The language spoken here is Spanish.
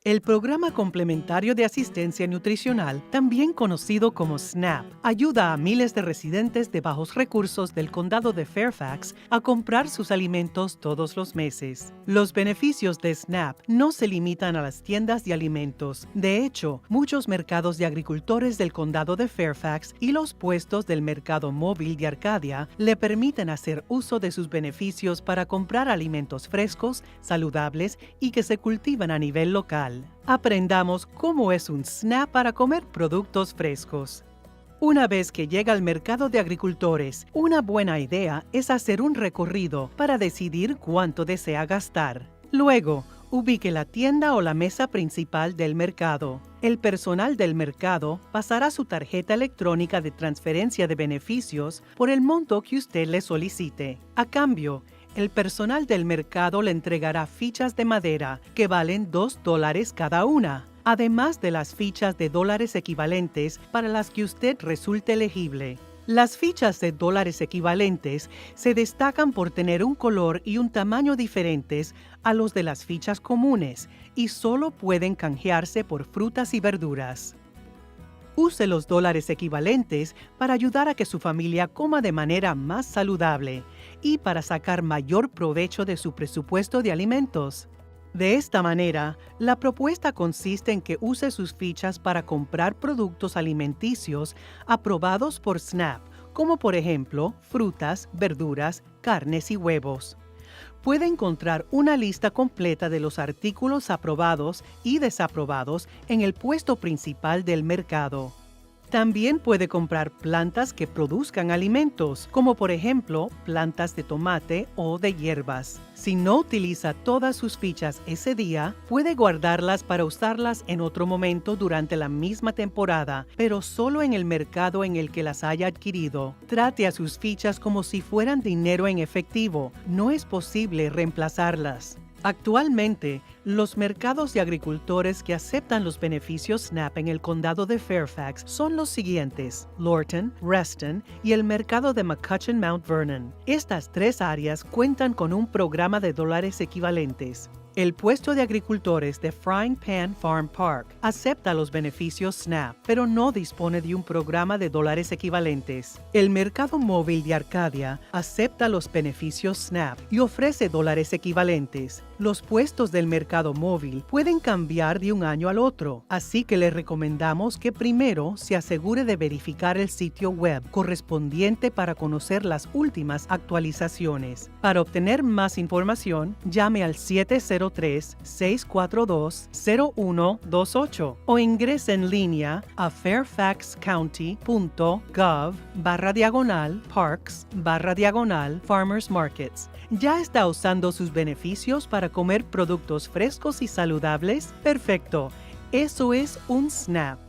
El Programa Complementario de Asistencia Nutricional, también conocido como SNAP, ayuda a miles de residentes de bajos recursos del condado de Fairfax a comprar sus alimentos todos los meses. Los beneficios de SNAP no se limitan a las tiendas de alimentos. De hecho, muchos mercados de agricultores del condado de Fairfax y los puestos del mercado móvil de Arcadia le permiten hacer uso de sus beneficios para comprar alimentos frescos, saludables y que se cultivan a nivel local. Aprendamos cómo es un SNAP para comer productos frescos. Una vez que llega al mercado de agricultores, una buena idea es hacer un recorrido para decidir cuánto desea gastar. Luego, ubique la tienda o la mesa principal del mercado. El personal del mercado pasará su tarjeta electrónica de transferencia de beneficios por el monto que usted le solicite. A cambio, el personal del mercado le entregará fichas de madera que valen $2 cada una, además de las fichas de dólares equivalentes para las que usted resulte elegible. Las fichas de dólares equivalentes se destacan por tener un color y un tamaño diferentes a los de las fichas comunes y solo pueden canjearse por frutas y verduras. Use los dólares equivalentes para ayudar a que su familia coma de manera más saludable y para sacar mayor provecho de su presupuesto de alimentos. De esta manera, la propuesta consiste en que use sus fichas para comprar productos alimenticios aprobados por SNAP, como por ejemplo frutas, verduras, carnes y huevos. Puede encontrar una lista completa de los artículos aprobados y desaprobados en el puesto principal del mercado. También puede comprar plantas que produzcan alimentos, como por ejemplo plantas de tomate o de hierbas. Si no utiliza todas sus fichas ese día, puede guardarlas para usarlas en otro momento durante la misma temporada, pero solo en el mercado en el que las haya adquirido. Trate a sus fichas como si fueran dinero en efectivo. No es posible reemplazarlas. Actualmente, los mercados de agricultores que aceptan los beneficios SNAP en el condado de Fairfax son los siguientes: Lorton, Reston y el mercado de McCutcheon Mount Vernon. Estas tres áreas cuentan con un programa de dólares equivalentes. El puesto de agricultores de Frying Pan Farm Park acepta los beneficios SNAP, pero no dispone de un programa de dólares equivalentes. El mercado móvil de Arcadia acepta los beneficios SNAP y ofrece dólares equivalentes. Los puestos del mercado móvil pueden cambiar de un año al otro, así que le recomendamos que primero se asegure de verificar el sitio web correspondiente para conocer las últimas actualizaciones. Para obtener más información, llame al 703-642-0128 o ingrese en línea a fairfaxcounty.gov/parks/Farmers Markets. ¿Ya está usando sus beneficios para comer productos frescos y saludables? Perfecto. Eso es un SNAP.